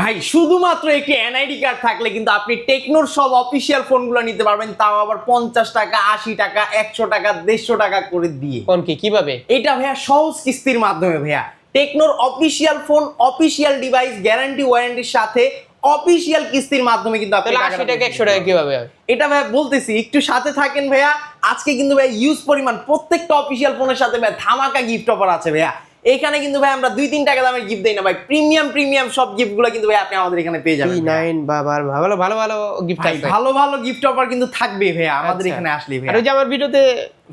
ভাই শুধুমাত্র একটি এনআইডি কার্ড থাকলে কিন্তু আপনি টেকনোর সব অফিসিয়াল ফোনগুলো নিতে পারবেন, তাও আবার 50 টাকা, 80 টাকা, 100 টাকা, 150 টাকা করে দিয়ে। কোন কি কিভাবে? এটা ভাইয়া সহজ কিস্তির মাধ্যমে ভাইয়া টেকনোর official phone, official device, guarantee ওয়ারেন্টির সাথে অফিসিয়াল কিস্তির মাধ্যমে কিন্তু আপনি 80 টাকা 100 টাকা কিভাবে হয়? এটা ভাইয়া বলতেছি, একটু সাথে থাকেন ভাইয়া। আজকে কিন্তু ভাই ইউজ পরিমাণ প্রত্যেকটা অফিসিয়াল ফোনের সাথে ভাই ধামাকা গিফট অফার আছে ভাইয়া। এখানে কিন্তু ভাই আমরা 2-3 টাকা দামের গিফট দেই না ভাই, প্রিমিয়াম সব গিফটগুলো কিন্তু ভাই আপনি আমাদের এখানে পেয়ে যাবেন। P9 বাবার ভালো ভালো ভালো গিফট আছে, ভালো গিফট অফার কিন্তু থাকবে ভাইয়া আমাদের এখানে আসলে ভাই। আর ওই যে আমার ভিডিওতে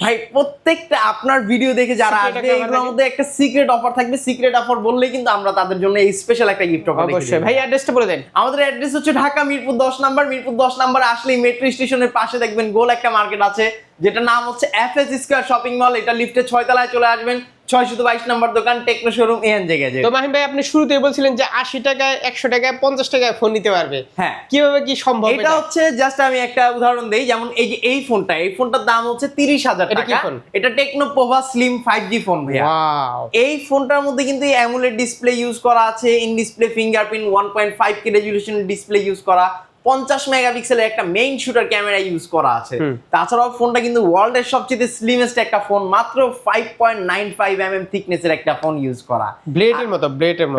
ভাই প্রত্যেকটা আপনার ভিডিও দেখে যারা আসবে এগুলোর মধ্যে একটা সিক্রেট অফার থাকবে। সিক্রেট অফার বললেই কিন্তু আমরা তাদের জন্য এই স্পেশাল একটা গিফট অফার রেখেছি। অবশ্যই ভাই অ্যাড্রেসটা বলে দেন। আমাদের অ্যাড্রেস হচ্ছে ঢাকা মিরপুর 10 নাম্বার। মিরপুর 10 নাম্বার আসলেই মেট্রো স্টেশনের পাশে দেখবেন গোল একটা মার্কেট আছে, যেটা নাম হচ্ছে এফএস স্কয়ার শপিং মল। এটা লিফটে 6 তলায় চলে আসবেন। 622 নাম্বার দোকান, টেকনো শোরুম এনজে গ্যাজেট। তো মাহিম ভাই আপনি শুরুতেই বলছিলেন যে 80 টাকায় 100 টাকায় 50 টাকায় ফোন নিতে পারবে। হ্যাঁ, কিভাবে কি সম্ভব? এটা হচ্ছে জাস্ট আমি একটা উদাহরণ দেই। যেমন এই যে এই ফোনটার দাম হচ্ছে 30,000 এটা কি টাকা। ফোন? এটা techno Pova slim 5G phone ভাইয়া। ওয়াও, এই ফোনটার মধ্যে কিন্তু অ্যামোলেড ডিসপ্লে ইউজ করা আছে, in display fingerprint, 1.5K resolution display use করা, 50 মেগাপিক্সেলের একটা মেইন শুটার ক্যামেরা ইউজ করা আছে। তাছাড়াও ফোনটা কিন্তু ওয়ার্ল্ডের সবচেয়ে স্লিমেস্ট একটা ফোন, মাত্র 5.95 mm থিকনেসের একটা ফোন ইউজ করা। ব্লেডের মতো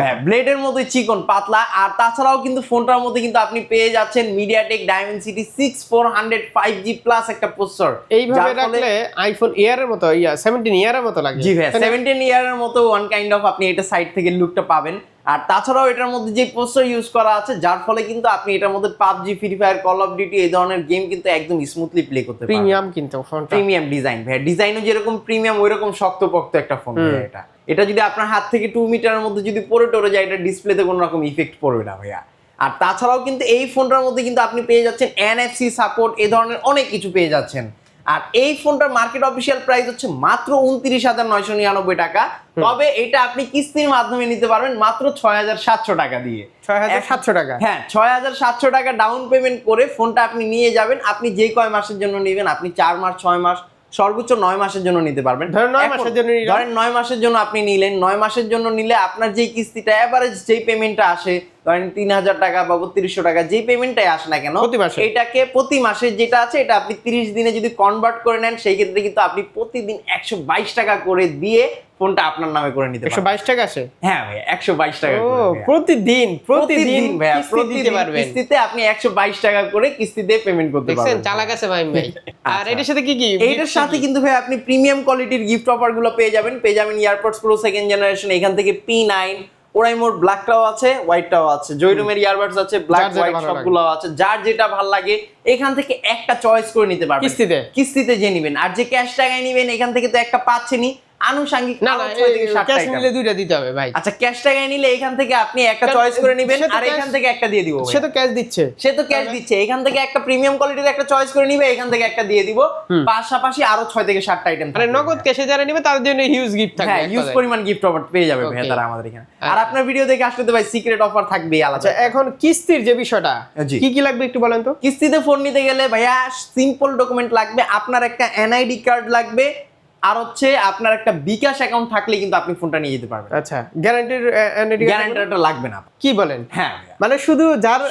হ্যাঁ, ব্লেডের মতোই চিকন পাতলা। আর তাছাড়াও কিন্তু ফোনটার মধ্যে কিন্তু আপনি পেয়ে যাচ্ছেন মিডিয়াটেক ডাইমেনসিটি 6400 5G প্লাস একটা প্রসেসর। এইভাবে রাখলে আইফোন এয়ারের মতো 17 ইয়ারের মতো লাগে। জি ভাই, 17 ইয়ারের মতো ওয়ান কাইন্ড অফ আপনি এটা সাইড থেকে লুকটা পাবেন। আর তাছাড়াও এটার মধ্যে যে প্রসেসর ইউজ করা আছে, যার ফলে কিন্তু আপনি এটার মধ্যে PUBG, free fire, call of duty এই ধরনের গেম কিন্তু একদম স্মুথলি প্লে করতে পারবেন। প্রিমিয়াম কিন্তু ফোনটা, প্রিমিয়াম ডিজাইন ভাই, ডিজাইনও যেরকম প্রিমিয়াম ওইরকম শক্তপোক্ত একটা ফোন ভাই। এটা যদি আপনার হাত থেকে 2 মিটারের মধ্যে যদি পড়ে টরে যায়, এটা ডিসপ্লেতে কোনো রকম ইফেক্ট পড়বে না ভাইয়া। আর তাছাড়াও কিন্তু এই ফোনটার মধ্যে কিন্তু আপনি পেয়ে যাচ্ছেন NFC সাপোর্ট, এই ধরনের অনেক কিছু পেয়ে যাচ্ছেন। আর এই ফোনটার মার্কেট অফিসিয়াল প্রাইস হচ্ছে মাত্র 29,999 টাকা। তবে এটা আপনি কিস্তির মাধ্যমে নিতে পারবেন মাত্র 6,700 টাকা দিয়ে। 6,700 টাকা? হ্যাঁ, 6,700 টাকা ডাউন পেমেন্ট করে ফোনটা আপনি নিয়ে যাবেন। আপনি যে কয় মাসের জন্য নেবেন, আপনি 4 মাস, 6 মাস, সর্বোচ্চ 9 মাসের জন্য নিতে পারবেন। ধরেন 9 মাসের জন্য নিলেন। ধরেন 9 মাসের জন্য আপনি নিলেন। 9 মাসের জন্য নিলে আপনার যেই কিস্তিটা এভারেজ যেই পেমেন্টটা আসে, ধরেন 3,000 টাকা বা 3,200 টাকা, যেই পেমেন্টটাই আসে না কেন এটাকে প্রতি মাসে যেটা আছে এটা আপনি 30 দিনে যদি কনভার্ট করে নেন, সেই ক্ষেত্রে কিন্তু আপনি প্রতিদিন 122 টাকা করে দিয়ে ফোনটা আপনার নামে করে নিতে পারবেন। 122 টাকা আছে? হ্যাঁ ভাই, 122 টাকা করে প্রতিদিন ভাইয়া, কিস্তি দিতে পারবেন। কিস্তিতে আপনি 122 টাকা করে কিস্তিতে পেমেন্ট করতে পারবেন। দেখছেন চালাক আছে ভাই ভাই। আর এটার সাথে কি এইটার সাথে কিন্তু ভাই আপনি প্রিমিয়াম কোয়ালিটির গিফট অফার গুলো পেয়ে যাবেন। এয়ারপডস প্রো 2nd জেনারেশন, এখান থেকে P9, ওরাইমোর ব্ল্যাকটাও আছে, হোয়াইটটাও আছে, জয়রুমের ইয়ারবাডস আছে, ব্ল্যাক হোয়াইট সবগুলো আছে। যার যেটা ভালো লাগে এখান থেকে একটা চয়েস করে নিতে পারবেন কিস্তিতে যে নেবেন। আর যে ক্যাশ টাকায় নেবেন এখান থেকে তো একটা পাচ্ছেনই, আনুষঙ্গিক না ক্যাশ নিলে দুইটা দিতে হবে ভাই। আচ্ছা, ক্যাশ টাকায় নিলে এখান থেকে আপনি একটা চয়েস করে নেবেন, আর এখান থেকে একটা দিয়ে দিব। সে তো ক্যাশ দিচ্ছে। এখান থেকে একটা প্রিমিয়াম কোয়ালিটির একটা চয়েস করে নিবে, এখান থেকে একটা দিয়ে দিব। পাশাপাশি আরো 6 থেকে 7টা আইটেম মানে নগদ ক্যাশে যারা নেবে তাদের জন্য হিউজ গিফট থাকবে। হ্যাঁ, হিউজ পরিমাণ গিফট অফার পেয়ে যাবে ভাই তারা আমাদের এখানে। আর আপনার ভিডিও দেখে আসলে তো ভাই সিক্রেট অফার থাকবেই আলাদা। আচ্ছা, এখন কিস্তির যে বিষয়টা কি লাগবে একটু বলেন তো। কিস্তিতে ফোন নিতে গেলে ভাইয়া সিম্পল ডকুমেন্ট লাগবে। আপনার একটা এনআইডি কার্ড লাগবে, আর হচ্ছে আপনার একটা বিকাশ অ্যাকাউন্ট থাকলে কিন্তু আপনি ফোনটা নিয়ে যেতে পারবেন। আচ্ছা, গ্যারান্টিটা লাগবে না। কি বলেন? হ্যাঁ, মানে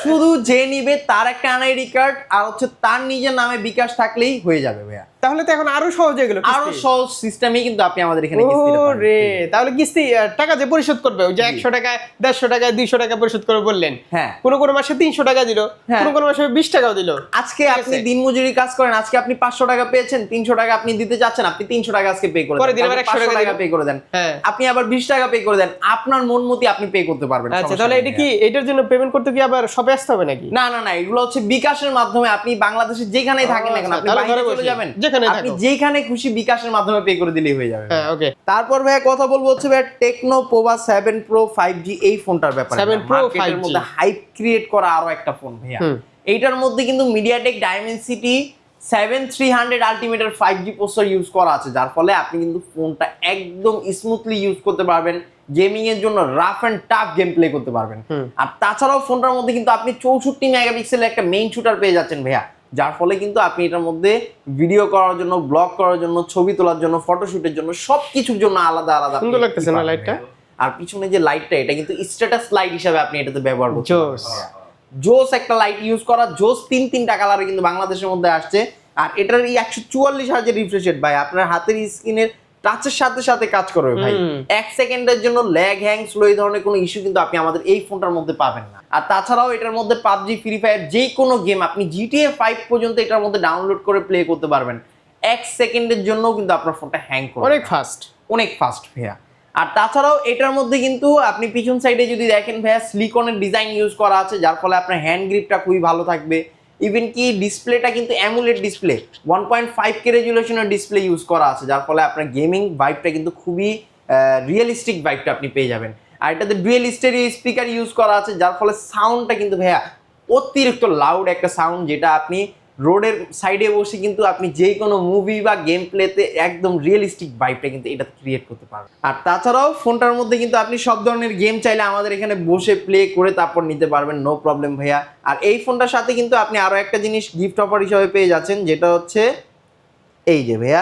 শুধু যে নিবে তার একটা এনআইডি কার্ড আর হচ্ছে তার নিজের নামে বিকাশ থাকলেই হয়ে যাবে ভাইয়া। তাহলে তো এখন আরো সহজ হয়ে গেল, আরো সহজ সিস্টেমই কিন্তু আপনি আমাদের এখানে কিস্তিতে পাবেন। ওরে, তাহলে কিস্তি টাকা যে পরিশোধ করবে ওই যে 100 টাকা, 150 টাকা, 200 টাকা পরিশোধ করে বললেন। হ্যাঁ, কোন মাসে 300 টাকা দিল, কোন মাসে 20 টাকাও দিল। আজকে আপনি দিনমজুরি কাজ করেন, আজকে আপনি 500 টাকা পেয়েছেন, 300 টাকা আপনি দিতে চাচ্ছেন, আপনি 300 টাকা আজকে পে করে দেন, পরে দিন আবার 100 টাকা পে করে দেন, আপনি আবার 20 টাকা পে করে দেন, আপনার মন মতি আপনি পে করতে পারবেন। আচ্ছা, তাহলে এটা কি এটার জন্য পেমেন্ট করতে কি আবার শপে আসতে হবে নাকি? না, এগুলো হচ্ছে বিকাশের মাধ্যমে। আপনি বাংলাদেশে যেখানেই থাকেন না কেন, আপনি বাইরে চলে যাবেন, আপনি যেখানে খুশি বিকাশের মাধ্যমে পে করে দিলেই হয়ে যাবে। হ্যাঁ, ওকে। তারপর ভাই কথা বলবো হচ্ছে ভাই টেকনো পোভা 7 প্রো 5G এই ফোনটার ব্যাপারে। 7 প্রো 5G মধ্যে হাইপ ক্রিয়েট করা আরো একটা ফোন ভাইয়া। এইটার মধ্যে কিন্তু MediaTek Dimensity 7300 আলটিমেটের 5G processor use করা আছে, যার ফলে আপনি কিন্তু ফোনটা একদম স্মুথলি ইউজ করতে পারবেন। গেমিং এর জন্য rough and tough game play করতে পারবেন। আর তাছাড়াও ফোনটার মধ্যে কিন্তু আপনি 64 মেগাপিক্সেলের একটা মেইন শুটার পেয়ে যাচ্ছেন ভাইয়া, যার ফলে কিন্তু আপনি এটার মধ্যে ভিডিও করার জন্য, ব্লগ করার জন্য, ছবি তোলার জন্য, ফটোশুটের জন্য সবকিছুর জন্য আলাদা আলাদা। সুন্দর লাগতেছে না লাইটটা? আর পিছনে যে লাইটটা এটা কিন্তু স্ট্যাটাস লাইট হিসাবে আপনি এটাতে ব্যবহার করতে পারবেন। জোস। জোস একটা লাইট ইউজ করা, জোস তিনটা কালারে কিন্তু বাংলাদেশের মধ্যে আসছে। আর এটার এই 144 হার্জের রিফ্রেশ রেট ভাই আপনার হাতের স্ক্রিনের টাচের সাথে সাথে কাজ করবে ভাই। 1 সেকেন্ডের জন্য ল্যাগ হ্যাং স্লো এই ধরনের কোনো ইস্যু কিন্তু আপনি আমাদের এই ফোনটার মধ্যে পাবেন না। আর তাছাড়াও এটার মধ্যে পাবজি, ফ্রি ফায়ার যে কোনো গেম আপনি GTA 5 পর্যন্ত এটার মধ্যে ডাউনলোড করে প্লে করতে পারবেন। 1 সেকেন্ডের জন্য কিন্তু আপনার ফোনটা হ্যাং করবে, অনেক ফাস্ট। অনেক ফাস্ট ভাইয়া। আর তাছাড়াও এটার মধ্যে কিন্তু আপনি পিছন সাইডে যদি দেখেন ভাইয়া সিলিকনের ডিজাইন ইউজ করা আছে, যার ফলে আপনার হ্যান্ড গ্রিপটা খুবই ভালো থাকবে। ইভেন কি ডিসপ্লেটা কিন্তু অ্যামোলেড ডিসপ্লে, 1.5K রেজুলেশনের ডিসপ্লে ইউজ করা আছে, যার ফলে আপনার গেমিং ভাইবটা কিন্তু খুবই রিয়েলিস্টিক ভাইবটা আপনি পেয়ে যাবেন। আর এটাতে ডুয়েল স্টেরিও স্পিকার ইউজ করা আছে, যার ফলে সাউন্ডটা কিন্তু ভাইয়া অতিরিক্ত লাউড একটা সাউন্ড, যেটা আপনি রোডের সাইডে বসে কিন্তু আপনি যে কোনো মুভি বা গেম প্লেতে একদম রিয়েলিস্টিক ভাইবটা কিন্তু এটা ক্রিয়েট করতে পারবেন। আর তাছাড়াও ফোনটার মধ্যে কিন্তু আপনি সব ধরনের গেম চাইলে আমাদের এখানে বসে প্লে করে তারপর নিতে পারবেন, নো প্রবলেম ভাইয়া। আর এই ফোনটার সাথে কিন্তু আপনি আরো একটা জিনিস গিফট অফার হিসেবে পেয়ে যাচ্ছেন, যেটা হচ্ছে এই যে ভাইয়া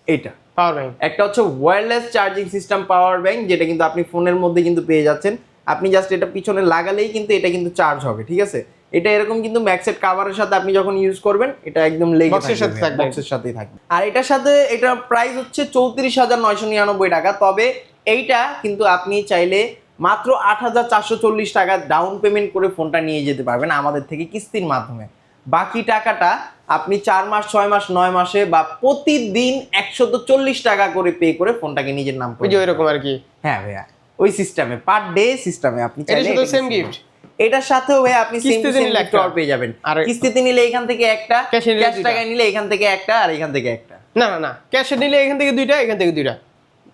এইটা পাওয়ার ব্যাংক। একটা হচ্ছে wireless charging system power bank, যেটা কিন্তু আপনি ফোনের মধ্যে কিন্তু পেয়ে যাচ্ছেন। আপনি জাস্ট এটা পিছনে লাগালেই কিন্তু এটা কিন্তু চার্জ হবে, ঠিক আছে। এটা এরকম কিন্তু ম্যাক্সেট কাভারের সাথে আপনি যখন ইউজ করবেন এটা একদম লেগে বক্সের সাথে থাকবে, বক্সের সাথেই থাকবে। আর এটার সাথে এটার প্রাইস হচ্ছে 34,999 টাকা। তবে এইটা কিন্তু আপনি চাইলে মাত্র 8,440 টাকা ডাউন পেমেন্ট করে ফোনটা নিয়ে যেতে পারবেন আমাদের থেকে কিস্তির মাধ্যমে। বাকি টাকাটা আপনি 4 মাস, 6 মাস, 9 মাসে বা প্রতিদিন 140 টাকা করে পে করে ফোনটাকে নিজের নাম করে। ওই যে ওইরকম আর কি। হ্যাঁ ভাইয়া, ওই সিস্টেমে পার ডে সিস্টেমে আপনি এটা চাইলে শুধু এটা সেম কিস্তি গিফট। এটার সাথেও ভাই আপনি সেম কিস্তিতে সেম নিলে গিফট একটা। পেয়ে যাবেন। আর কিস্তিতে নিলে এখান থেকে একটা, ক্যাশে নিলে ক্যাশ দুইটা। টাকায় নিলে এখান থেকে একটা, আর এখান থেকে একটা। না না না, ক্যাশে নিলে এখান থেকে দুইটা, এখান থেকে দুইটা।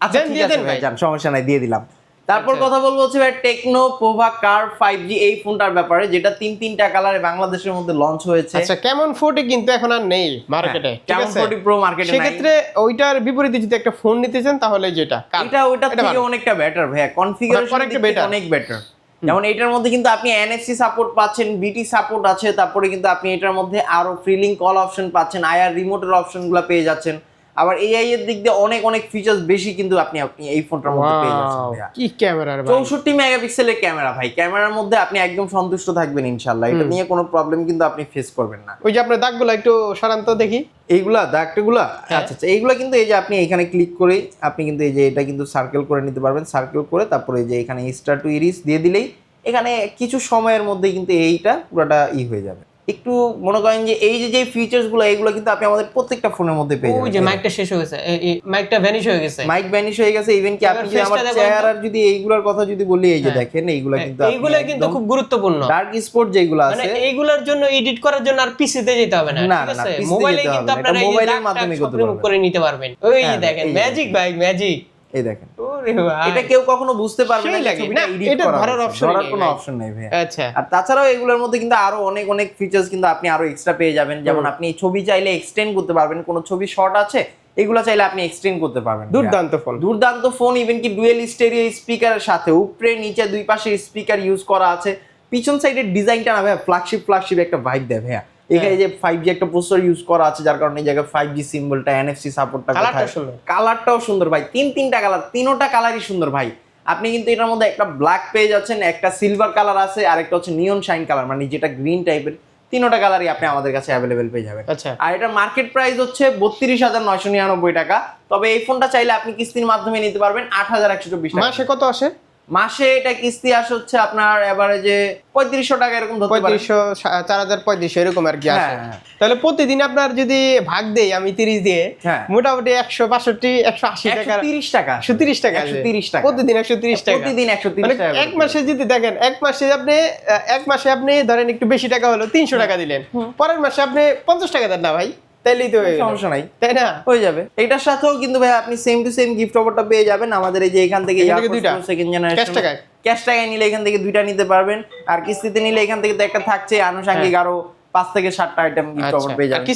আচ্ছা দেন ঠিক দিয়ে আছে দেন ভাই, ভাই। জান সমস্যা নাই, দিয়ে দিলাম। তারপর আচ্ছা। কথা বলবো হচ্ছে ভাই টেকনো পোভা কার্ভ 5G এই ফোনটার ব্যাপারে, যেটা তিনটা কালারে বাংলাদেশের মধ্যে লঞ্চ হয়েছে। আচ্ছা, কেমন 40 কিন্তু এখন আর নেই মার্কেটে, ঠিক কেমন আছে। 40 প্রো মার্কেটে নাই। সেক্ষেত্রে ওইটার বিপরীতে যদি একটা ফোন নিতে চান তাহলে যেটা এটা ওইটার থেকে অনেকটা বেটার ভাইয়া, কনফিগারেশন অনেকটা better। অনেক বেটার। যেমন এটার মধ্যে কিন্তু আপনি NFC সাপোর্ট পাচ্ছেন, BT সাপোর্ট আছে, তারপরে কিন্তু আপনি এটার মধ্যে আরো ফ্রিলিং কল অপশন পাচ্ছেন, IR রিমোটের অপশনগুলো পেয়ে যাচ্ছেন। আবার AI এর দিক দিয়ে অনেক ফিচার্স বেশি কিন্তু আপনি এই ফোনটার মধ্যে পেয়ে যাচ্ছেন ভাইয়া। কি ক্যামেরা ভাই। 64 মেগাপিক্সেলের ক্যামেরা ভাই, ক্যামেরার মধ্যে আপনি একদম সন্তুষ্ট থাকবেন ইনশাআল্লাহ। এটা নিয়ে কোনো প্রবলেম কিন্তু আপনি ফেস করবেন না। ওই যে আপনার দাগগুলো একটু সরান তো দেখি। এইগুলা দাগটাগুলা আচ্ছা এইগুলা কিন্তু এই যে আপনি এখানে ক্লিক করে আপনি কিন্তু এই যে এটা কিন্তু সার্কেল করে নিতে পারবেন। সার্কেল করে তারপরে এই যে এখানে স্টার টু ইরিস দিয়ে দিলেই এখানে কিছু সময়ের মধ্যে কিন্তু এইটা পুরোটা হয়ে যাবে। একটু মনে করেন যে এই যে ফিচার্স গুলো এইগুলো কিন্তু আপনি আমাদের প্রত্যেকটা ফোনের মধ্যে পেয়ে ওই যে যাবেন। মাইকটা শেষ হয়ে গেছে, এই মাইকটা ভ্যানিশ হয়ে গেছে, মাইক ভ্যানিশ হয়ে গেছে। ইভেন কি আপনি যদি আমার face টা দেখুন চেহারার যদি এইগুলোর কথা যদি বলি, এই যে দেখেন এইগুলা কিন্তু এইগুলো কিন্তু খুব গুরুত্বপূর্ণ। ডার্ক স্পট যেগুলো মানে আছে এইগুলোর জন্য এডিট করার জন্য আর পিসিতে যেতে হবে না, না, ঠিক না, আছে। PC তে মোবাইলে যেতে কিন্তু হবে না, আপনারা এটা এই মোবাইলের মোবাইলের মাধ্যমে করতে রিমুভ পারবেন। করে নিতে পারবেন। ওই হ্যাঁ, দেখেন এই যে ম্যাজিক ভাই, ম্যাজিক। এই দেখেন ওরে ভাই, এটা কেউ কখনো বুঝতে পারবে না সেই যে লাগে। ছবিটা না, এডিট এটা করা ধরার হয়েছে। option ধরার নেই কোনো ভাই। অপশন নেই ভাই। আচ্ছা। আর তাছাড়াও এগুলোর মধ্যে কিন্তু আরো অনেক ফিচার্স কিন্তু আপনি আরো এক্সট্রা পেয়ে যাবেন। যেমন আপনি ছবি চাইলে এক্সটেন্ড করতে পারবেন, কোনো ছবি শর্ট আছে এগুলো চাইলে আপনি এক্সটেন্ড করতে পারবেন। দুর্দান্ত ফোন, দুর্দান্ত ফোন। ইভেন কি ডুয়েল স্টেরিও স্পিকারের সাথে উপরে নিচে দুই পাশে স্পিকার ইউজ করা আছে। পিছন সাইডের ডিজাইনটা না ভাই ফ্ল্যাগশিপ একটা ভাইব দেয় ভাইয়া। এখানে যে 5G একটা প্রসেসর ইউজ করা আছে, যার কারণে এই জায়গায় 5G সিম্বলটা, NFC সাপোর্টটা কোথায়, কালারটাও সুন্দর ভাই। তিনটা কালার, তিনটা কালারই সুন্দর ভাই। আপনি কিন্তু এটার মধ্যে একটা ব্ল্যাক পেয়ে যাচ্ছেন, একটা সিলভার কালার আছে, আর একটা হচ্ছে নিয়ন শাইন কালার, মানে যেটা গ্রিন টাইপের। তিনটা কালারই আপনি আমাদের কাছে অ্যাভেলেবেল পেয়ে যাবেন। আচ্ছা। আর এটা মার্কেট প্রাইস হচ্ছে 32,999 টাকা। তবে এই ফোনটা চাইলে আপনি কিস্তির মাধ্যমে নিতে পারবেন 8,124 টাকা। মাসে কত আসে? মাসে এটা কিস্তি আসে হচ্ছে আপনার এভারেজে 3500 টাকা এরকম ধরতে পারেন। 3500, 4500 এরকম আর কি আসে। হ্যাঁ। তাহলে প্রতিদিন আপনার যদি ভাগ দেই আমি 30 দিয়ে, হ্যাঁ। মোটামুটি 165, 180 টাকা, 130 টাকা 130 টাকা আসে। 130 টাকা প্রতিদিন 130 টাকা, প্রতিদিন 130 মানে টাকা। এক মাসে যদি দেখেন, এক মাসে আপনি ধরেন একটু বেশি টাকা হলো 300 টাকা দিলেন, পরের মাসে আপনি 50 টাকা দেন না ভাই, তাইলেই তো হয়ে গেল। সমস্যা নাই, তাই না? হয়ে যাবে। এটার সাথেও কিন্তু ভাই আপনি সেম টু সেম গিফট অফারটা পেয়ে যাবেন আমাদের এই যে এখান থেকে দুইটা সেকেন্ড জেনারেশন ক্যাশ টাকায়। ক্যাশ টাকায় নিলে এখান থেকে দুইটা নিতে পারবেন, আর কিস্তিতে নিলে এখান থেকে তো একটা থাকছে আনুষঙ্গিক আরো 5 থেকে 7টা আইটেম গিফট অফার পেয়ে যাবেন।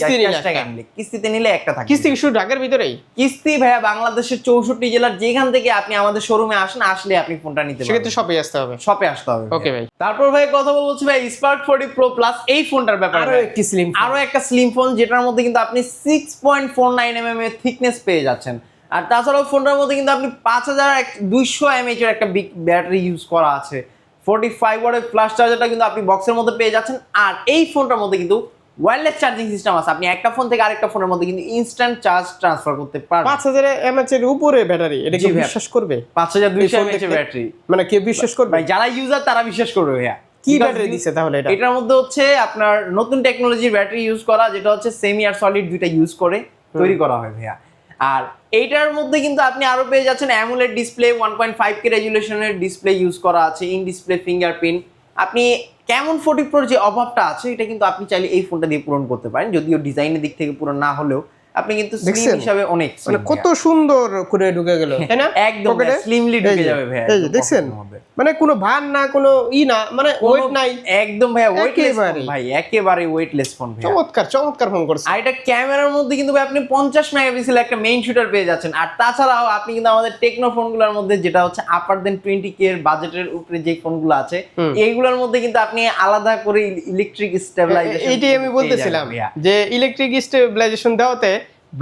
কিস্তিতে নিলে একটা থাকে। কিস্তি শুধু ঢাকার ভিতরেই? কিস্তি ভাইয়া বাংলাদেশের 64 জেলার যেখান থেকে আপনি আমাদের শোরুমে আসলে আপনি ফোনটা নিতে পারবেন। সেক্ষেত্রে শপে আসতে হবে। শপে আসতে হবে। ওকে ভাই। তারপর ভাই কথা বলছি ভাই স্পার্ক 40 প্রো প্লাস এই ফোনটার ব্যাপারে। আরো একটা স্লিম ফোন যেটার মধ্যে কিন্তু আপনি 6.49 mm এর থিকনেস পেয়ে যাচ্ছেন। আর তাছাড়াও ফোনটার মধ্যে কিন্তু আপনি 5200 mAh এর একটা বিগ ব্যাটারি ইউজ করা আছে। 45 ওয়াটের ফ্ল্যাশ চার্জারটা কিন্তু আপনি বক্সের মধ্যে পেয়ে যাচ্ছেন। আর এই ফোনটার মধ্যে কিন্তু ওয়্যারলেস চার্জিং সিস্টেম আছে। আপনি একটা ফোন থেকে আরেকটা ফোনের মধ্যে কিন্তু ইনস্ট্যান্ট চার্জ ট্রান্সফার করতে পারবেন। 5000 mAh এর উপরে ব্যাটারি, এটা কি জি ভাই। বিশ্বাস করবে? 5200 mAh এর ব্যাটারি, মানে কে বিশ্বাস করবে? ভাই যারা ইউজার তারা বিশ্বাস করবে ভাইয়া। কি Because ব্যাটারি দিছে তাহলে এটা? এটার মধ্যে হচ্ছে আপনার নতুন টেকনোলজির ব্যাটারি ইউজ করা, যেটা হচ্ছে সেমি আর সলিড দুইটা ইউজ করে তৈরি করা হয় ভাইয়া। আর এইটার মধ্যে কিন্তু আপনি আরো পেয়ে যাচ্ছেন অ্যামোলেড ডিসপ্লে, 1.5K রেজুলেশনের ডিসপ্লে ইউজ করা আছে, ইন ডিসপ্লে ফিঙ্গারপ্রিন্ট। আপনি কেমন 40 প্রোর যে অভাবটা আছে এটা কিন্তু আপনি চাইলে এই ফোনটা দিয়ে পূরণ করতে পারেন, যদিও ডিজাইনের দিক থেকে পূরণ না হলেও আপনি কিন্তু স্লিম দেখছেন? হিসাবে অনেক মানে কত সুন্দর করে ঢুকে গেল, তাই না? একদম পকেটে? স্লিমলি এই ঢুকে যে, যাবে ভাইয়া। এই যে দেখছেন, মানে কোনো ভার না, কোনো না, মানে ওয়েট নাই, একদম ভাইয়া ওয়েটলেস একেবারে। ভাই, একেবারে ওয়েটলেস ফোন ভাইয়া। চমৎকার চমৎকার ফোন করছে। আর এটা ক্যামেরার মধ্যে কিন্তু ভাই আপনি 50 মেগাপিক্সেল একটা মেইন শুটার পেয়ে যাচ্ছেন। আর তাছাড়াও আপনি কিন্তু আমাদের টেকনো ফোনগুলোর মধ্যে যেটা হচ্ছে আপার দেন 20K এর বাজেটের উপরে যে ফোনগুলো আছে এইগুলোর মধ্যে কিন্তু আপনি আলাদা করে ইলেকট্রিক স্টেবিলাইজেশন, এইটাই আমি বলতেছিলাম যে ইলেকট্রিক স্টেবিলাইজেশন দেওয়াতে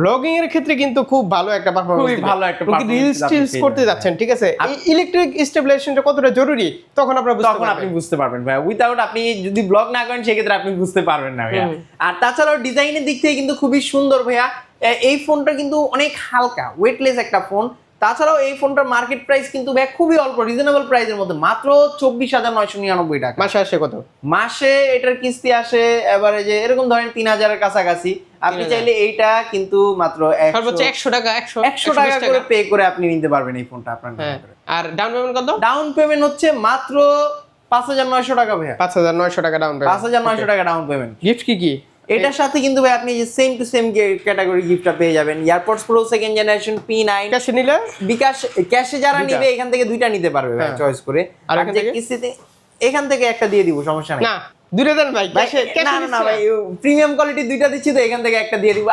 ব্লগিং এর ক্ষেত্রে কিন্তু খুব ভালো একটা পারফরম্যান্স, খুবই ভালো একটা রিলস টিলস করতে যাচ্ছেন, ঠিক আছে? এই ইলেকট্রিক স্টেবিলাইজেশনটা কতটা জরুরি তখন আপনি বুঝতে পারবেন ভাই। উইদাউট আপনি যদি ব্লগ না করেন সেক্ষেত্রে আপনি বুঝতে পারবেন না ভাইয়া। আর তাছাড়াও ডিজাইনের দিক থেকে কিন্তু খুবই সুন্দর ভাইয়া। এই ফোনটা কিন্তু অনেক হালকা, ওয়েটলেস একটা ফোন। তাছাড়াও এই ফোনটার মার্কেট প্রাইস কিন্তু ভাই খুবই অল্প, রিজনেবল প্রাইসের মধ্যে, মাত্র 24,999 টাকা। মাসে আসে কত? মাসে এটার কিস্তি আসে এভারেজে এরকম ধরেন 3000 এর কাছাকাছি। আপনি চাইলে এইটা কিন্তু মাত্র সর্বোচ্চ 100 টাকা, 100 টাকা করে পে করে আপনি নিতে পারবেন এই ফোনটা আপনার নামে করে। আর ডাউন পেমেন্ট কত? ডাউন পেমেন্ট হচ্ছে মাত্র 5900 টাকা ভাইয়া। 5900 টাকা ডাউন পেমেন্ট। 5900 টাকা ডাউন পেমেন্ট। গিফট কি কি? এটার সাথে কিন্তু ভাই আপনি যে সেম টু সেম ক্যাটাগরি গিফটটা পেয়ে যাবেন। AirPods pro second generation P9 ক্যাশে নিলে, বিকাশ ক্যাশে যারা নিবে এখান থেকে দুইটা নিতে পারবে ভাই চয়েস করে। আর আর এখান যে থেকে? কিস্তিতে এখান থেকে একটা দিয়ে দিব, সমস্যা নাই। না দুইটা দেন ভাই, ক্যাশে না না না ভাই, প্রিমিয়াম কোয়ালিটি দুইটা দিচ্ছি তো এখান থেকে একটা দিয়ে দিব।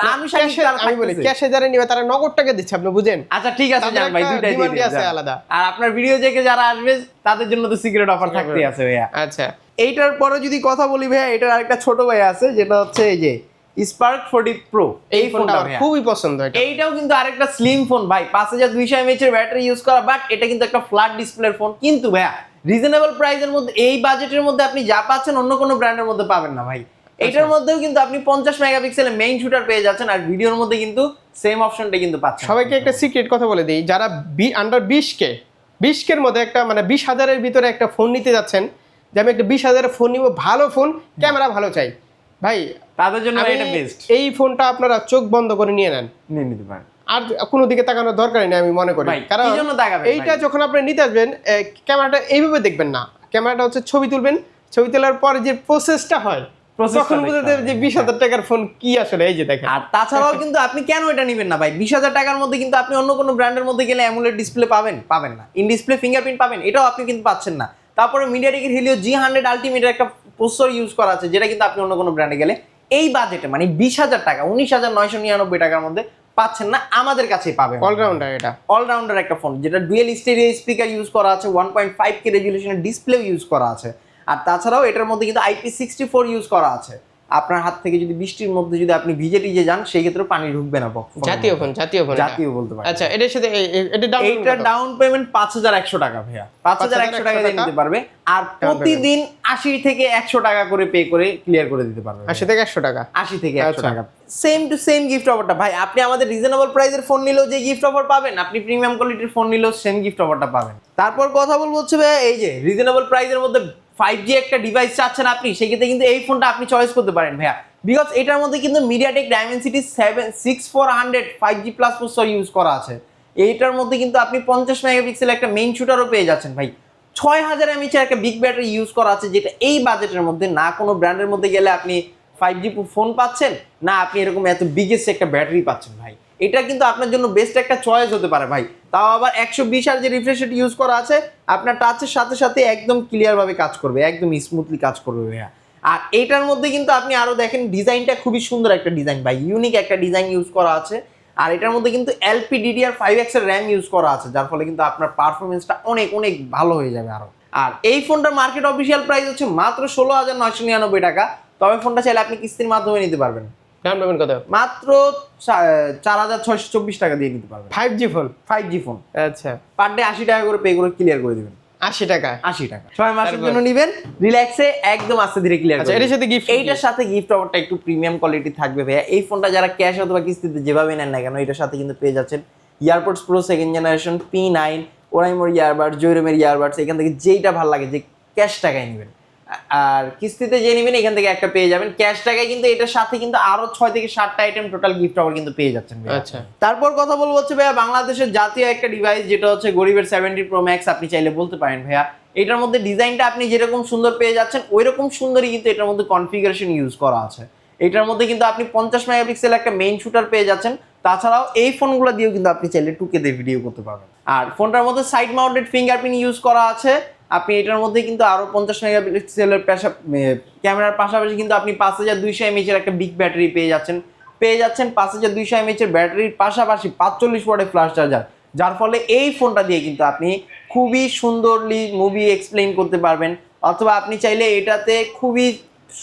আমি বলি ক্যাশে যারা নিবে তারা নগদ টাকা দিচ্ছে, আপনি বুঝেন? আচ্ছা ঠিক আছে জান ভাই, দুইটাই দিয়ে দিন আছে আলাদা। আর আপনার ভিডিও দেখে যারা আসবে তাদের জন্য তো সিক্রেট অফার থাকতেই আছে ভাইয়া। আচ্ছা, এইটার পরে যদি কথা বলি ভাইয়া, এটার আরেকটা ছোট ভাই আছে যেটা হচ্ছে এই যে স্পার্ক 40 প্রো। এই ফোনটা আমার খুবই পছন্দ। এইটাও কিন্তু আরেকটা স্লিম ফোন ভাই, 5200 mAh এর ব্যাটারি ইউজ করা, বাট এটা কিন্তু একটা ফ্ল্যাট ডিসপ্লের ফোন। কিন্তু ভাইয়া রিজনেবল প্রাইসের মধ্যে, এই বাজেটের মধ্যে আপনি যা পাচ্ছেন অন্য কোনো ব্র্যান্ডের মধ্যে পাবেন না ভাই। এটার মধ্যেও কিন্তু আপনি 50 মেগাপিক্সেলের মেইন শুটার পেয়ে যাচ্ছেন, আর ভিডিওর মধ্যে কিন্তু সেম অপশনটা কিন্তু পাচ্ছেন। সবাইকে একটা সিক্রেট কথা বলে দিই, যারা আন্ডার 20K এর মধ্যে একটা মানে 20,000 এর ভিতরে একটা ফোন নিতে যাচ্ছেন, যে আমি একটা 20,000 এর ফোন নিব, ভালো ফোন, ক্যামেরা ভালো চাই ভাই, তাদের জন্য এটা বেস্ট। এই ফোনটা আপনারা চোখ বন্ধ করে নিয়ে নেন, নিয়ে নিতে পারেন, আর কোনো দিকে তাকানোর দরকারই নেই আমি মনে করি। কারণ এইটা যখন আপনি নিতে আসবেন, ক্যামেরাটা এইভাবে দেখবেন না, ক্যামেরাটা হচ্ছে ছবি তুলবেন, ছবি তোলার পর যে প্রসেসটা হয় তখন বুঝতে হবে যে 20,000 টাকার ফোন কি আসলে। এই যে দেখেন। আর তাছাড়াও কিন্তু আপনি কেন এটা নেবেন না ভাই, 20,000 টাকার মধ্যে কিন্তু আপনি অন্য কোনো ব্র্যান্ডের মধ্যে গেলে অ্যামোলেড ডিসপ্লে পাবেন না, ইন ডিসপ্লে ফিঙ্গারপ্রিন্ট পাবেন, এটাও আপনি কিন্তু পাচ্ছেন না। তারপরে মিডিয়াটেকের Helio G100 আলটিমেটের একটা প্রসেসর ইউজ করা আছে, যেটা কিন্তু আপনি অন্য কোনো ব্র্যান্ডে গেলে এই বাজেটে মানে 20,000 টাকা, 19,999 টাকার মধ্যে পাচ্ছেন না, আমাদের কাছেই পাবেন। অলরাউন্ডার, এটা অলরাউন্ডার একটা ফোন, যেটা ডুয়েল স্টেরিও স্পিকার ইউজ করা আছে, 1.5K রেজুলেশনের ডিসপ্লে ইউজ করা আছে। আর তাছাড়াও এটার মধ্যে কিন্তু IP64 ইউজ করা আছে। আপনার হাত থেকে যদি বৃষ্টির মধ্যে যদি আপনি ভিজে টিজে যান সেই ক্ষেত্রে পানি ঢুকবে না। জাতীয় ফোন জাতীয় বলতে পারেন। আচ্ছা, এটার সাথে এইটা ডাউন পেমেন্ট 5100 টাকা ভাইয়া, 5100 টাকা দিয়ে নিতে পারবে। আর প্রতিদিন 80 থেকে 100 টাকা করে পে করে ক্লিয়ার করে দিতে পারবে। 80 থেকে 100 টাকা, 80 থেকে 100 টাকা সেম টু সেম গিফট অফারটা ভাই। আপনি আমাদের রিজনেবল প্রাইসের ফোন নিলেও যে গিফট অফার পাবেন, আপনি প্রিমিয়াম কোয়ালিটির ফোন নিলেও সেম গিফট অফারটা পাবেন। তারপর কথা বলবো হচ্ছে ভাই, এই যে রিজনেবল প্রাইসের মধ্যে 5G একটা ডিভাইস চাচ্ছেন আপনি, সেক্ষেত্রে কিন্তু এই ফোনটা আপনি চয়েস করতে পারেন ভাইয়া, বিকজ এটার মধ্যে কিন্তু MediaTek Dimensity 6400 5G plus processor use করা আছে। এইটার মধ্যে কিন্তু আপনি 50 মেগাপিক্সেল একটা মেইন শুটারও পেয়ে যাচ্ছেন ভাই। 6000 mAh একটা বিগ ব্যাটারি ইউজ করা আছে, যেটা এই বাজেটের মধ্যে না কোনো ব্র্যান্ডের মধ্যে গেলে আপনি 5G ফোন পাচ্ছেন না, আপনি এরকম এত বিগেস্ট একটা ব্যাটারি পাচ্ছেন ভাই। এটা কিন্তু আপনার জন্য বেস্ট একটা চয়েস হতে পারে ভাই। তাও আবার 120 Hz যে রিফ্রেশ রেট ইউজ করা আছে, আপনার টাচের সাথে সাথে একদম ক্লিয়ার ভাবে কাজ করবে, একদম স্মুথলি কাজ করবে ভাইয়া। আর এটার মধ্যে কিন্তু আপনি আরো দেখেন ডিজাইনটা খুবই সুন্দর একটা ডিজাইন ভাই, ইউনিক একটা ডিজাইন ইউজ করা আছে। আর এটার মধ্যে কিন্তু LPDDR5X এর র্যাম ইউজ করা আছে, যার ফলে কিন্তু আপনার পারফরমেন্সটা অনেক অনেক ভালো হয়ে যাবে আরো। আর এই ফোনটার মার্কেট অফিসিয়াল প্রাইস হচ্ছে মাত্র 16,999 টাকা। তবে ফোনটা চাইলে আপনি কিস্তির মাধ্যমে নিতে পারবেন। ডাউন পেমেন্ট কত? মাত্র 4624 টাকা দিয়ে নিতে পারবেন। 5G phone? 5G phone. আচ্ছা, পার ডে 80 টাকা করে পে করে ক্লিয়ার করে দিবেন। 80 টাকা? 80 টাকা 6 মাসের জন্য নেবেন, রিল্যাক্সে একদম আস্তে ধীরে ক্লিয়ার আচ্ছা, এর সাথে গিফট? এইটার সাথে গিফট অফারটা একটু প্রিমিয়াম কোয়ালিটি থাকবে ভাইয়া। এই ফোনটা যারা ক্যাশ অথবা কিস্তিতে যেভাবে নেন না কেন, এটার সাথে কিন্তু পেয়ে যাচ্ছেন AirPods Pro 2nd generation, P9, ওরাইমোর ইয়ারবাডস, জয়রুমের ইয়ারবাডস, এখান থেকে যেইটা ভালো লাগে যে ক্যাশ টাকায় নেবেন। আর কিস্তিতে যে নেবেন এখান থেকে একটা পেয়ে যাবেন। ক্যাশ টাকায় কিন্তু এটার সাথে কিন্তু আরো 6 থেকে 7টা আইটেম টোটাল গিফট অফার কিন্তু পেয়ে যাচ্ছেন ভাইয়া। আচ্ছা, তারপর কথা বলবো হচ্ছে ভাইয়া বাংলাদেশের জাতীয় একটা ডিভাইস, যেটা হচ্ছে গরিবের 70 Pro Max। আপনি চাইলে বলতে পারেন ভাইয়া এটার মধ্যে ডিজাইনটা আপনি যেরকম সুন্দর পেয়ে যাচ্ছেন ওইরকম সুন্দরই কিন্তু এটার মধ্যে কনফিগারেশন ইউজ করা আছে। এটার মধ্যে কিন্তু আপনি 50 মেগাপিক্সেল একটা মেইন শুটার পেয়ে যাচ্ছেন। তাছাড়াও এই ফোনগুলো দিয়েও কিন্তু আপনি চাইলে 2K তে ভিডিও করতে পারবেন। আর ফোনটার মধ্যে সাইড মাউন্টেড ফিঙ্গারপ্রিন্ট ইউজ করা আছে। আপনি এটার মধ্যে কিন্তু আরো 50 মেগাপিক্সেলের ক্যামেরার পাশাপাশি কিন্তু আপনি 5200 mAh এর একটা বিগ ব্যাটারি পেয়ে যাচ্ছেন। 5200 mAh এর ব্যাটারির পাশাপাশি 45 ওয়াটের ফ্ল্যাশ চার্জার, যার ফলে এই ফোনটা দিয়ে কিন্তু আপনি খুবই সুন্দরলি মুভি এক্সপ্লেইন করতে পারবেন, অথবা আপনি চাইলে এটাতে খুবই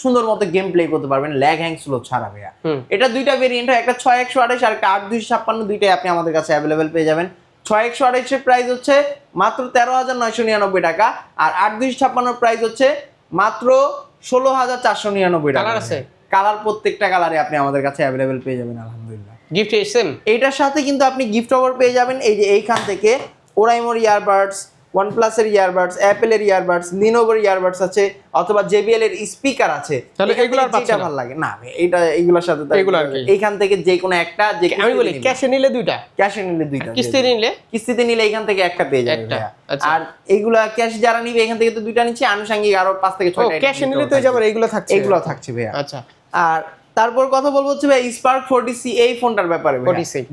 সুন্দর মতো গেম প্লে করতে পারবেন ল্যাগ হ্যাং স্লো ছাড়া ভাইয়া। এটা দুইটা ভেরিয়েন্ট হয়, একটা 6128 আর একটা 8256, দুইটাই আপনি আমাদের কাছে অ্যাভেলেবেল পেয়ে যাবেন। 6128 এর প্রাইস হচ্ছে মাত্র 13,999 টাকা, আর 8256 প্রাইস হচ্ছে মাত্র 16,499 টাকা। কালার আছে? কালার প্রত্যেকটা কালারে আপনি আমাদের কাছে অ্যাভেলেবেল পেয়ে যাবেন আলহামদুলিল্লাহ। Gift same? এইটার সাথে কিন্তু আপনি গিফট অফার পেয়ে যাবেন এই যে এইখান থেকে ওরাইমোর ইয়ারবাডস, OnePlus এর ইয়ারবাডস, অ্যাপেলের ইয়ারবাডস, লিনোভোর ইয়ারবাডস আছে, অথবা JBL এর স্পিকার আছে। তাহলে এগুলোর যেটা ভালো লাগে না এটা এইগুলোর সাথে এগুলো আর কি এইখান থেকে যে কোনো একটা, যে আমি বলি ক্যাশে নিলে দুইটা, ক্যাশে নিলে দুইটা, কিস্তিতে নিলে এইখান থেকে একটা পেয়ে যাবে। আর এইগুলা ক্যাশ যারা নিবে এখান থেকে তো দুইটা নিচ্ছে, আনুষঙ্গিক আরো 5 থেকে 6টা ক্যাশে নিলে তো যাবে এইগুলো থাকছে, এগুলো থাকছে ভাইয়া। আচ্ছা, আর তারপর কথা বলবো হচ্ছে ভাই Spark 40C এই ফোনটার ব্যাপারে,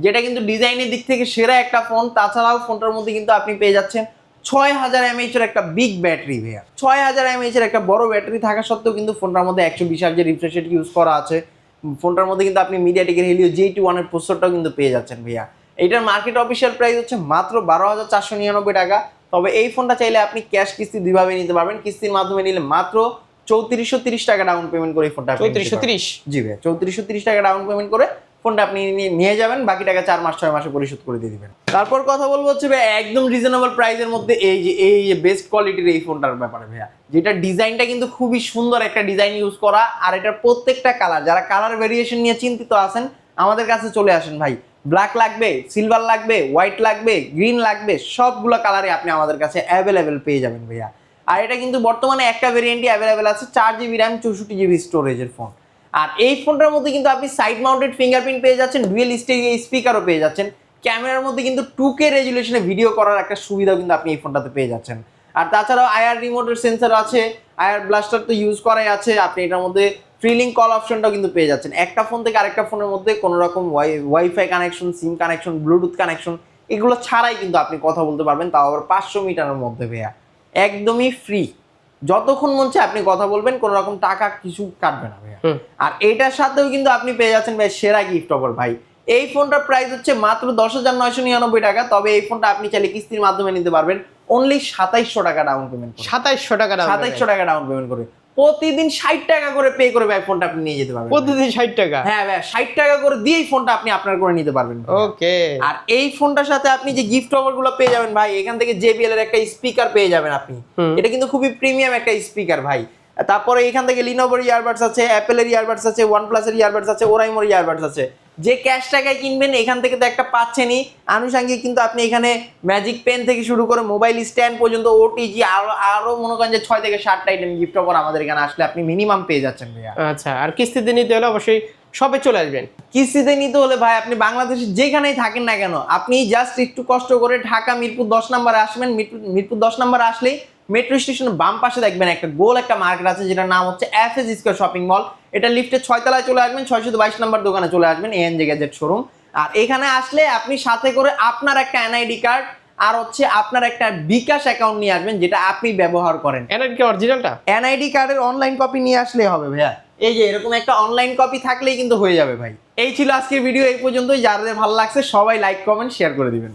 যেটা কিন্তু ডিজাইনের দিক থেকে সেরা একটা ফোন। তাছাড়াও ফোনটার মধ্যে কিন্তু আপনি পেয়ে যাচ্ছেন 6000 mAh এর একটা বিগ ব্যাটারি ভাইয়া। 6000 mAh এর একটা বড় ব্যাটারি থাকা সত্ত্বেও কিন্তু ফোনটার মধ্যে 120 Hz রিফ্রেশ রেট ইউজ করা আছে। ফোনটার মধ্যে কিন্তু আপনি মিডিয়াটেকের Helio G81 এর প্রসেসরটাও কিন্তু পেয়ে যাচ্ছেন ভাইয়া। এটার মার্কেট অফিসিয়াল প্রাইস হচ্ছে মাত্র 12,499 টাকা। তবে এই ফোনটা চাইলে আপনি ক্যাশ কিস্তি দুইভাবে নিতে পারবেন। কিস্তির মাধ্যমে নিলে মাত্র 3430 টাকা ডাউন পেমেন্ট করে ফোনটা 3430? জি ভাই, 3430 টাকা ডাউন পেমেন্ট করে ফোনটা আপনি নিয়ে যাবেন, বাকি টাকা 4 মাস 6 মাসে পরিশোধ করে দিয়ে দিবেন। তারপর কথা বলবো হচ্ছে ভাই একদম রিজনেবল প্রাইসের মধ্যে এই যে বেস্ট কোয়ালিটির এই ফোনটার ব্যাপারে ভাইয়া, যেটা ডিজাইনটা কিন্তু খুবই সুন্দর একটা ডিজাইন ইউজ করা। আর এটার প্রত্যেকটা কালার, যারা কালার ভেরিয়েশন নিয়ে চিন্তিত আছেন আমাদের কাছে চলে আসেন ভাই। ব্ল্যাক লাগবে, সিলভার লাগবে, হোয়াইট লাগবে, গ্রিন লাগবে, সবগুলো কালারে আপনি আমাদের কাছে অ্যাভেলেবেল পেয়ে যাবেন ভাইয়া। আর এটা কিন্তু বর্তমানে একটা ভেরিয়েন্টই অ্যাভেলেবেল আছে, 4GB RAM 64GB স্টোরেজের ফোন। আর এই ফোনটার মধ্যে কিন্তু আপনি সাইড মাউন্টেড ফিঙ্গারপ্রিন্ট পেয়ে যাচ্ছেন, ডুয়েল স্টেরিও স্পিকারও পেয়ে যাচ্ছেন। ক্যামেরার মধ্যে কিন্তু 2K রেজুলেশনে ভিডিও করার একটা সুবিধাও কিন্তু আপনি এই ফোনটাতে পেয়ে যাচ্ছেন। আর তাছাড়াও আইআর রিমোটের সেন্সর আছে, আইআর ব্লাস্টার তো ইউজ করাই আছে। আপনি এটার মধ্যে ফ্রিলিং কল অপশনটাও কিন্তু পেয়ে যাচ্ছেন। একটা ফোন থেকে আরেকটা ফোনের মধ্যে কোনো রকম ওয়াইফাই কানেকশন, সিম কানেকশন, ব্লুটুথ কানেকশন এগুলো ছাড়াই কিন্তু আপনি কথা বলতে পারবেন, তাও আবার 500 মিটারের মধ্যে ভাইয়া, একদমই ফ্রি। যতক্ষণ মন চায় আপনি কথা বলবেন, কোনো রকম টাকা কিছু কাটবে না ভাইয়া। আর এটার সাথেও কিন্তু আপনি পেয়ে যাচ্ছেন ভাই সেরা গিফট অফার ভাই। এই ফোনটার প্রাইস হচ্ছে মাত্র 10,999 টাকা। তবে এই ফোনটা আপনি চাইলে কিস্তির মাধ্যমে নিতে পারবেন অনলি 2700 টাকা ডাউন পেমেন্ট করে। 2700 টাকা ডাউন পেমেন্ট করে প্রতিদিন 60 টাকা করে পে করে ভাই ফোনটা আপনি নিয়ে যেতে পারবেন। প্রতিদিন 60 টাকা? হ্যাঁ ভাই, 60 টাকা করে দিয়েই ফোনটা আপনি আপনার করে নিতে পারবেন। ওকে। আর এই ফোনটার সাথে আপনি যে গিফট অফার গুলো পেয়ে যাবেন ভাই, এখান থেকে JBL এর একটা স্পিকার পেয়ে যাবেন আপনি। এটা কিন্তু খুবই প্রিমিয়াম একটা স্পিকার ভাই। তারপরে এখান থেকে লিনোভোর ইয়ারবাডস আছে, অ্যাপেলের ইয়ারবাডস আছে, OnePlus এর ইয়ারবাডস আছে, ওরাইমোর ইয়ারবাডস আছে। যে ক্যাশ টাকায় কিনবেন এখান থেকে তো একটা পাচ্ছেনই, আনুষঙ্গিক কিন্তু আপনি এখানে ম্যাজিক পেন থেকে শুরু করে মোবাইল স্ট্যান্ড পর্যন্ত OTG আরো মনে করেন যে 6 থেকে 7টা আইটেম গিফট অফার আমাদের এখানে আসলে আপনি মিনিমাম পেয়ে যাচ্ছেন ভাইয়া। আচ্ছা, আর কিস্তিতে নিতে হলে অবশ্যই সবে চলে আসবেন। কিস্তিতে নিতে হলে ভাই আপনি বাংলাদেশে যেখানেই থাকেন না কেন, আপনি জাস্ট একটু কষ্ট করে ঢাকা মিরপুর 10 নম্বরে আসবেন। মিরপুর 10 নম্বরে আসলেই মেট্রো স্টেশনের বাম পাশে দেখবেন একটা গোল একটা মার্কেট আছে, যেটার নাম হচ্ছে FS স্কয়ার শপিং মল। এটা লিফটে 6 তলায় চলে আসবেন, 622 নম্বর দোকানে চলে আসবেন, ANJ গ্যাজেট শোরুম। আর এখানে আসলে আপনি সাথে করে আপনার একটা NID কার্ড আর হচ্ছে আপনার একটা বিকাশ অ্যাকাউন্ট নিয়ে আসবেন, যেটা আপনি ব্যবহার করেন। NID কার্ড অরিজিনালটা? NID কার্ডের অনলাইন কপি নিয়ে আসলে হবে ভাইয়া। এই যে এরকম একটা অনলাইন কপি থাকলেই কিন্তু হয়ে যাবে ভাই। এই ছিল আজকের ভিডিও, এই পর্যন্তই। যাদের ভালো লাগছে সবাই লাইক কমেন্ট শেয়ার করে দিবেন।